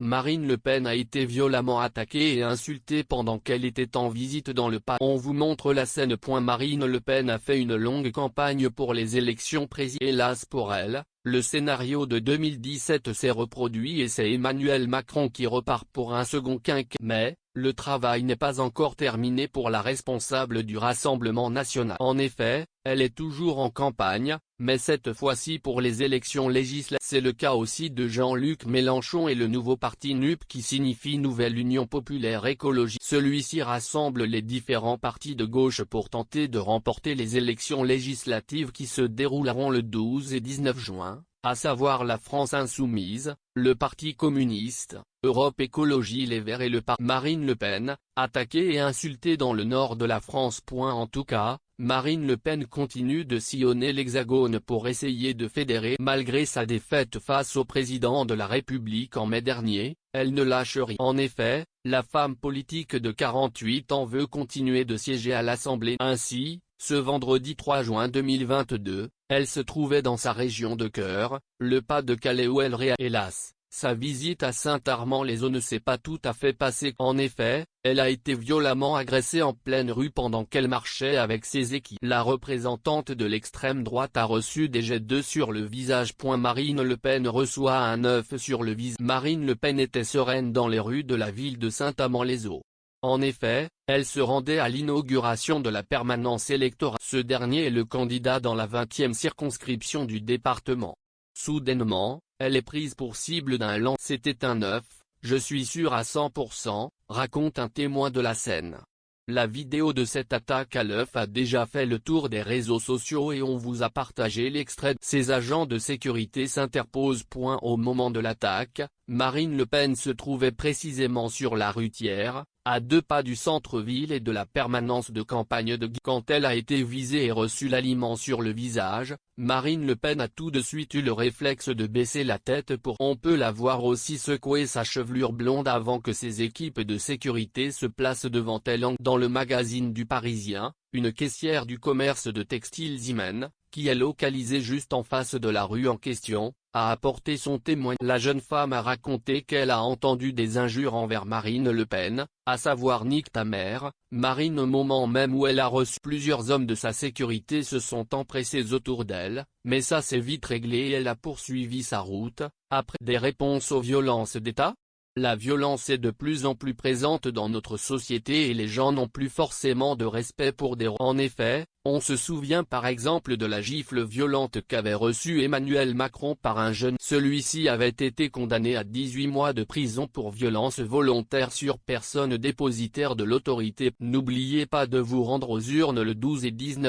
Marine Le Pen a été violemment attaquée et insultée pendant qu'elle était en visite dans le palais. On vous montre la scène. Marine Le Pen a fait une longue campagne pour les élections présidentielles. Hélas pour elle, le scénario de 2017 s'est reproduit et c'est Emmanuel Macron qui repart pour un second quinquennat. Mais, le travail n'est pas encore terminé pour la responsable du Rassemblement national. En effet, elle est toujours en campagne, mais cette fois-ci pour les élections législatives. C'est le cas aussi de Jean-Luc Mélenchon et le nouveau parti NUP qui signifie Nouvelle Union Populaire Écologie. Celui-ci rassemble les différents partis de gauche pour tenter de remporter les élections législatives qui se dérouleront le 12 et 19 juin. À savoir la France Insoumise, le Parti communiste, Europe Écologie Les Verts et le parti Marine Le Pen, attaquée et insultée dans le nord de la France. En tout cas, Marine Le Pen continue de sillonner l'Hexagone pour essayer de fédérer. Malgré sa défaite face au président de la République en mai dernier, elle ne lâche rien. En effet, la femme politique de 48 ans veut continuer de siéger à l'Assemblée. Ainsi, ce vendredi 3 juin 2022, elle se trouvait dans sa région de cœur, le Pas-de-Calais où elle réalise. Hélas, sa visite à Saint-Armand-les-Eaux ne s'est pas tout à fait passée. En effet, elle a été violemment agressée en pleine rue pendant qu'elle marchait avec ses équipes. La représentante de l'extrême droite a reçu des jets d'œufs sur le visage. Marine Le Pen reçoit un œuf sur le visage. Marine Le Pen était sereine dans les rues de la ville de Saint-Amand-les-Eaux. En effet, elle se rendait à l'inauguration de la permanence électorale. Ce dernier est le candidat dans la 20e circonscription du département. Soudainement, elle est prise pour cible d'un lance. C'était un œuf, je suis sûr à 100%, raconte un témoin de la scène. La vidéo de cette attaque à l'œuf a déjà fait le tour des réseaux sociaux et on vous a partagé l'extrait. Ces agents de sécurité s'interposent. Au moment de l'attaque, Marine Le Pen se trouvait précisément sur la rue Thiers, à 2 pas du centre-ville et de la permanence de campagne de Guy. Quand elle a été visée et reçu l'aliment sur le visage, Marine Le Pen a tout de suite eu le réflexe de baisser la tête On peut la voir aussi secouer sa chevelure blonde avant que ses équipes de sécurité se placent devant elle. Dans le magazine du Parisien, une caissière du commerce de textiles Imen, qui est localisée juste en face de la rue en question, a apporté son témoignage. La jeune femme a raconté qu'elle a entendu des injures envers Marine Le Pen, à savoir nique ta mère. Marine au moment même où elle a reçu. Plusieurs hommes de sa sécurité se sont empressés autour d'elle, mais ça s'est vite réglé et elle a poursuivi sa route. Après des réponses aux violences d'État, la violence est de plus en plus présente dans notre société et les gens n'ont plus forcément de respect pour des rôles. En effet, on se souvient par exemple de la gifle violente qu'avait reçue Emmanuel Macron par un jeune. Celui-ci avait été condamné à 18 mois de prison pour violence volontaire sur personne dépositaire de l'autorité. N'oubliez pas de vous rendre aux urnes le 12 et 19.